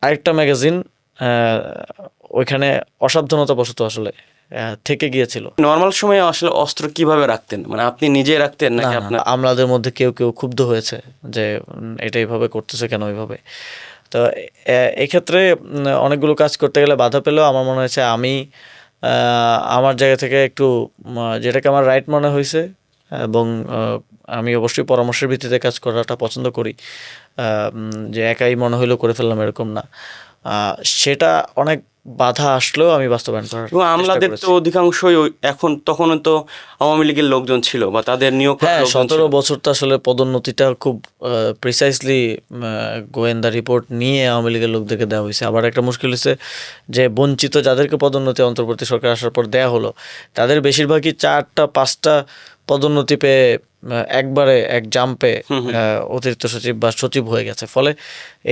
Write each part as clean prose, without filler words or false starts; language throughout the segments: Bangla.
আরেকটা ম্যাগাজিন ওইখানে অসাবধানতাবশত আসলে থেকে গিয়েছিল। নর্মাল সময়ে আসলে অস্ত্র কিভাবে রাখতেন, মানে আপনি নিজেই রাখতেন না নাকি না, আপনার? আমলাদের মধ্যে কেউ কেউ ক্ষুব্ধ হয়েছে যে এটা এইভাবে করতেছে কেন ওইভাবে। তো এক্ষেত্রে অনেকগুলো কাজ করতে গেলে বাধা পেলেও আমার মনে হয়েছে আমি আমার জায়গা থেকে একটু যেটাকে আমার রাইট মনে হয়েছে, এবং আমি অবশ্যই পরামর্শের ভিত্তিতে কাজ করাটা পছন্দ করি, যে একাই মনে হইলেও করে ফেললাম এরকম না। সেটা অনেক বাধা আসলেও আমি বাস্তবায়ন করার এবং চেষ্টা আমলাদের তো করেছি। অধিকাংশই এখন তখনও তো আওয়ামী লীগের লোকজন ছিল বা তাদের নিয়োগ করা হ্যাঁ, লোকজন 17 ছিল। বছর তো আসলে পদোন্নতিটা খুব প্রিসাইসলি গোয়েন্দা রিপোর্ট নিয়ে আওয়ামী লীগের লোকদেরকে দেওয়া হয়েছে। আবার একটা মুশকিল হয়েছে যে বঞ্চিত যাদেরকে পদোন্নতি অন্তর্বর্তী সরকার আসার পর দেয়া হলো, তাদের বেশিরভাগই 4টা-5টা পদোন্নতি পেয়ে একবারে এক জাম্পে অতিরিক্ত সচিব বা সচিব হয়ে গেছে। ফলে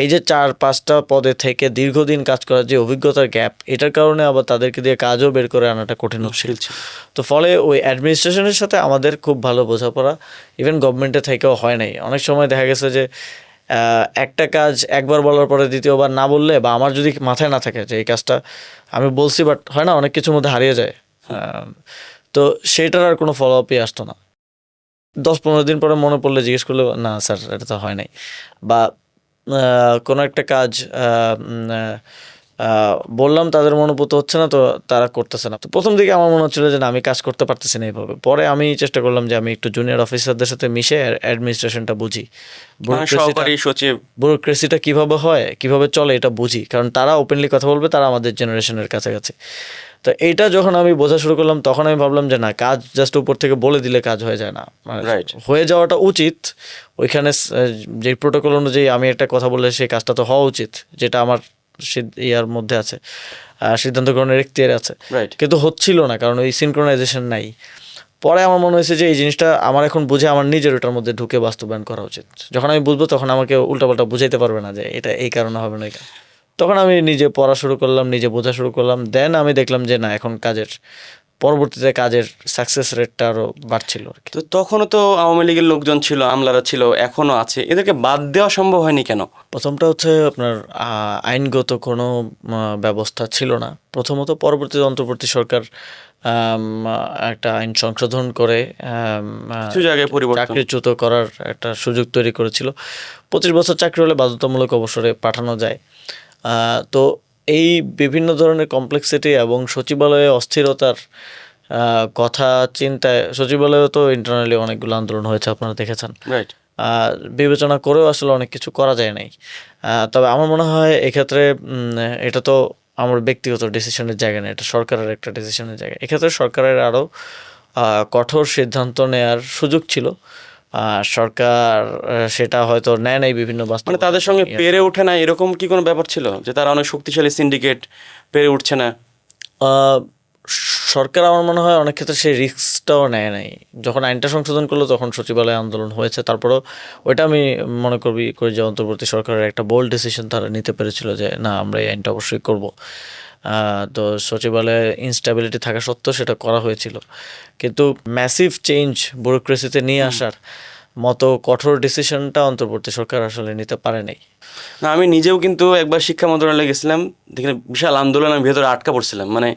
এই যে 4-5টা পদে থেকে দীর্ঘদিন কাজ করার যে অভিজ্ঞতার গ্যাপ, এটার কারণে আবার তাদেরকে দিয়ে কাজও বের করে আনাটা কঠিন হচ্ছিল। তো ফলে ওই অ্যাডমিনিস্ট্রেশনের সাথে আমাদের খুব ভালো বোঝাপড়া ইভেন গভর্নমেন্টে থেকেও হয় নাই। অনেক সময় দেখা গেছে যে একটা কাজ একবার বলার পরে দ্বিতীয়বার না বললে, বা আমার যদি মাথায় না থাকে যে এই কাজটা আমি বলছি বাট হয় না, অনেক কিছুর মধ্যে হারিয়ে যায়, তো সেইটার আর কোনো ফলো আপই আসতো না। 10-15 দিন পরে মনে পড়লে জিজ্ঞেস করলে, না স্যার এটা তো হয় নাই, বা কোনো একটা কাজ বললাম তাদের মনোভূত হচ্ছে না, তো তারা করতেছে না। তো প্রথম দিকে আমার মনে হচ্ছিল যে না, আমি কাজ করতে পারতেছি না এইভাবে। পরে আমি চেষ্টা করলাম যে আমি একটু জুনিয়র অফিসারদের সাথে মিশে অ্যাডমিনিস্ট্রেশনটা বুঝি, সহকারী সচিব, ব্যুরোক্রেসিটা কীভাবে হয়, কীভাবে চলে এটা বুঝি, কারণ তারা ওপেনলি কথা বলবে, তারা আমাদের জেনারেশনের কাছাকাছি। তো এইটা যখন আমি বোঝা শুরু করলাম, তখন আমি ভাবলাম যে না, কাজ জাস্ট উপর থেকে বলে দিলে কাজ হয়ে যায় না, মানে হয়ে যাওয়াটা উচিত। ওইখানে যে প্রোটোকল অনুযায়ী আমি একটা কথা বললে সেই কাজটা তো হওয়া উচিত, যেটা আমার ইয়ার মধ্যে আছে, সিদ্ধান্ত গ্রহণের এখতিয়ারে আছে, কিন্তু হচ্ছিল না কারণ ওই সিনক্রোনাইজেশন নাই। পরে আমার মনে হয়েছে যে এই জিনিসটা আমার এখন বুঝে আমার নিজের ওটার মধ্যে ঢুকে বাস্তবায়ন করা উচিত। যখন আমি বুঝবো তখন আমাকে উল্টাপাল্টা বুঝাইতে পারবে না যে এটা এই কারণে হবে না। তখন আমি নিজে পড়া শুরু করলাম, নিজে বোঝা শুরু করলাম, দেন আমি দেখলাম যে না, এখন পরবর্তীতে কাজের সাকসেস রেটটা আরও বাড়ছিল আর কি। তো তখনও তো আওয়ামী লীগের লোকজন ছিল, আমলারা ছিল, এখনও আছে, এদেরকে বাদ দেওয়া সম্ভব হয়নি কেন? প্রথমটা হচ্ছে আপনার আইনগত কোনো ব্যবস্থা ছিল না প্রথমত। পরবর্তীতে অন্তর্বর্তী সরকার একটা আইন সংশোধন করে কিছু জায়গায় পরিবর্তন, চাকরিচ্যুত করার একটা সুযোগ তৈরি করেছিল। 25 বছর চাকরি হলে বাধ্যতামূলক অবসরে পাঠানো যায়। তো এই বিভিন্ন ধরনের কমপ্লেক্সিটি এবং সচিবালয়ে অস্থিরতার কথা চিন্তায়, সচিবালয়েও তো ইন্টারনালি অনেকগুলো আন্দোলন হয়েছে, আপনারা দেখেছেন। বিবেচনা করেও আসলে অনেক কিছু করা যায় নাই। তবে আমার মনে হয় এক্ষেত্রে এটা তো আমার ব্যক্তিগত ডিসিশনের জায়গা না, এটা সরকারের একটা ডিসিশনের জায়গা। এক্ষেত্রে সরকারের আরও কঠোর সিদ্ধান্ত নেওয়ার সুযোগ ছিল। সরকার সেটা হয়তো নেয় নাই বিভিন্ন বাস্তব, মানে তাদের সঙ্গে পেরে ওঠে না, এরকম কি কোনো ব্যাপার ছিল যে তারা অনেক শক্তিশালী সিন্ডিকেট, পেরে উঠছে না? সরকার আমার মনে হয় অনেক ক্ষেত্রে সেই রিস্কটাও নেয় নাই। যখন আইনটা সংশোধন করলো তখন সচিবালয়ে আন্দোলন হয়েছে, তারপরেও ওইটা আমি মনে করি যে অন্তর্বর্তী সরকারের একটা বোল্ড ডিসিশন তারা নিতে পেরেছিল যে না, আমরা এই আইনটা অবশ্যই করব। তো সচিবালয়ে ইনস্ট্যাবিলিটি থাকা সত্ত্বেও সেটা করা হয়েছিল, কিন্তু ম্যাসিভ চেঞ্জ ব্যুরোক্রেসিতে নিয়ে আসার মতো কঠোর ডিসিশনটা অন্তর্বর্তী সরকার আসলে নিতে পারে নাই। না, আমি নিজেও কিন্তু একবার শিক্ষা মন্ত্রণালয়ে গেছিলাম, দেখলে বিশাল আন্দোলন, আমি ভেতরে আটকা পড়ছিলাম, মানে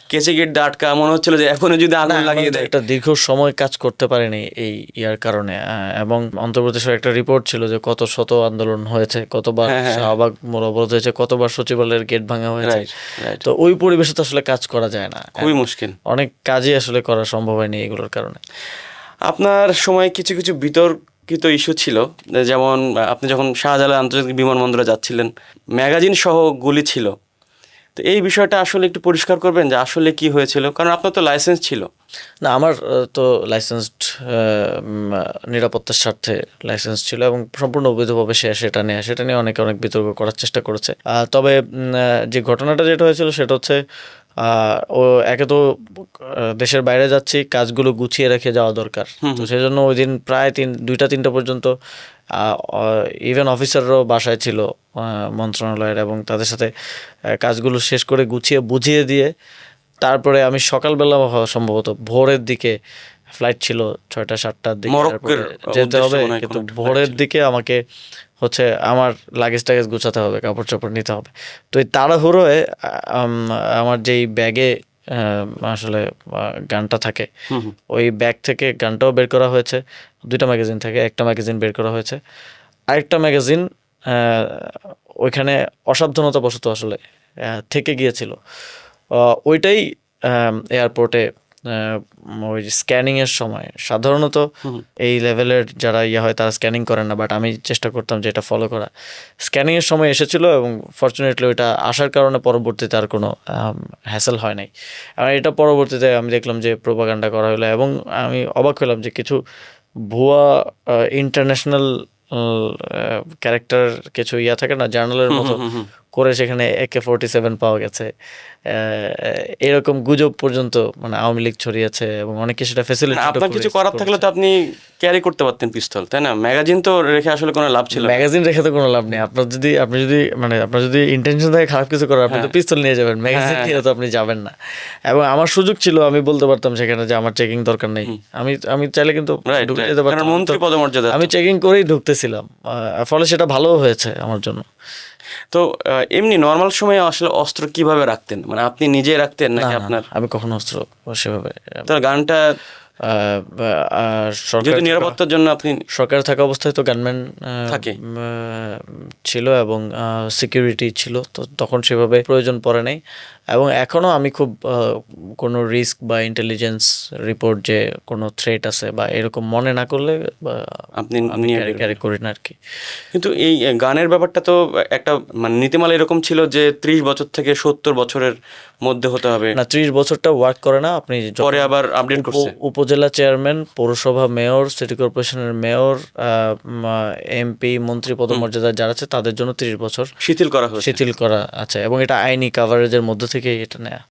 কেচে গেট দিয়ে আটকা, মনে হচ্ছিল যে এখনই যদি আগুন লাগিয়ে দেয়। একটা দীর্ঘ সময় কাজ করতে পারেনি এই ইয়ার কারণে, এবং অন্তর্বর্তী সরকার একটা রিপোর্ট ছিল যে কত শত আন্দোলন হয়েছে, কতবার শাহবাগ মোড় অবরোধ হয়েছে, কতবার সচিবালয়ের গেট ভাঙা হয়েছে। তো ওই পরিবেশে তো আসলে কাজ করা যায় না, খুবই মুশকিল, অনেক কাজই আসলে করা সম্ভব হয়নি এগুলোর কারণে। আপনার সময় কিছু কিছু বিতর্কিত ইস্যু ছিল, যেমন আপনি যখন শাহজালাল আন্তর্জাতিক বিমানবন্দরে যাচ্ছিলেন, ম্যাগাজিন সহ গুলি ছিল। তো এই বিষয়টা আসলে একটু পরিষ্কার করবেন যে আসলে কি হয়েছিল, কারণ আপনার তো লাইসেন্স ছিল। না, আমার তো লাইসেন্সড, নিরাপত্তার স্বার্থে লাইসেন্স ছিল এবং সম্পূর্ণ অবৈধভাবে সেটা নিয়ে অনেক বিতর্ক করার চেষ্টা করেছে। তবে যে ঘটনাটা যেটা হয়েছিল সেটা হচ্ছে, ও একে তো দেশের বাইরে যাচ্ছি, কাজগুলো গুছিয়ে রেখে যাওয়া দরকার, তো সেই জন্য ওই দিন প্রায় 2টা-3টা পর্যন্ত ইভেন অফিসাররাও বাসায় ছিল মন্ত্রণালয়ের, এবং তাদের সাথে কাজগুলো শেষ করে গুছিয়ে বুঝিয়ে দিয়ে তারপরে আমি সকালবেলা সম্ভবত ভোরের দিকে ফ্লাইট ছিল 6টা-7টার দিকে যেতে হবে, কিন্তু ভোরের দিকে আমাকে হচ্ছে আমার লাগেজ টাগেজ গুছাতে হবে, কাপড় চোপড় নিতে হবে। তো এই তাড়াহুড়োয় আমার যেই ব্যাগে আসলে গানটা থাকে, হুম হুম। ওই ব্যাগ থেকে গানটাও বের করা হয়েছে, দুইটা ম্যাগাজিন থাকে, একটা ম্যাগাজিন বের করা হয়েছে, আরেকটা ম্যাগাজিন ওইখানে অসাবধানতাবশত আসলে থেকে গিয়েছিল। ওইটাই এয়ারপোর্টে ওই স্ক্যানিংয়ের সময় সাধারণত এই লেভেলের যারা হয় তারা স্ক্যানিং করেন না, বাট আমি চেষ্টা করতাম যে এটা ফলো করা। স্ক্যানিংয়ের সময় এসেছিল এবং ফর্চুনেটলি ওইটা আসার কারণে পরবর্তীতে আর কোনো হ্যাসেল হয় নাই। আর এটা পরবর্তীতে আমি দেখলাম যে প্রোপাগান্ডা করা হলো এবং আমি অবাক হলাম যে কিছু ভুয়া ইন্টারন্যাশনাল ক্যারেক্টার কিছু থাকে না, জার্নালের মতো করে সেখানে AK-47 পাওয়া গেছে, এরকম গুজব পর্যন্ত মানে আওয়ামী লীগ ছড়িয়েছে এবং অনেকে সেটা ফেসিলিটি। আপনার কিছু করার থাকলে তো আপনি ক্যারি করতে পারতেন পিস্তল, তাই না? ম্যাগাজিন তো রেখে আসলে কোনো লাভ ছিল না। ম্যাগাজিন রেখে তো কোনো লাভ নেই। আপনার যদি ইন্টেনশন থাকে খারাপ কিছু করার, আপনি তো পিস্তল নিয়ে যাবেন, ম্যাগাজিন নিয়ে তো আপনি যাবেন না। এবং আমার সুযোগ ছিল, আমি বলতে পারতাম সেখানে যে আমার চেকিং দরকার নেই, আমি চাইলে কিন্তু ঢুকে যেতে পারতাম, মন্ত্রী পদমর্যাদা। আমি চেকিং করেই ঢুকতেছিলাম, ফলে সেটা ভালো হয়েছে আমার জন্য। তো এমনি নর্মাল সময়ে আসলে অস্ত্র কিভাবে রাখতেন, মানে আপনি নিজে রাখতেন নাকি আপনার? আমি কখনো অস্ত্র সেভাবে, তার গানটা সরকার নিরাপত্তার জন্য আপনি সরকার থাকা অবস্থায় তো গানম্যান থাকে ছিল এবং সিকিউরিটি ছিল, তো তখন সেভাবে প্রয়োজন পড়ে নাই। এবং এখনও আমি খুব কোনো রিস্ক বা ইন্টেলিজেন্স রিপোর্ট যে কোনো থ্রেট আছে বা এরকম মনে না করলে আপনি আমি ক্যারি করি না আর কি। কিন্তু এই গানের ব্যাপারটা তো একটা মানে নীতিমালা এরকম ছিল যে 30 বছর থেকে 70 বছরের মধ্যে হতে হবে না, 30 বছরটা ওয়ার্ক করে না। আপনি পরে আবার আপডেট করছে উপজেলা চেয়ারম্যান, পৌরসভা মেয়র, সিটি কর্পোরেশনের মেয়র, MP, মন্ত্রী পদমর্যাদা যারা আছে তাদের জন্য 30 বছর শিথিল করা আছে, এবং এটা আইনি কাভারেজের মধ্যে থেকে এটা নেয়া।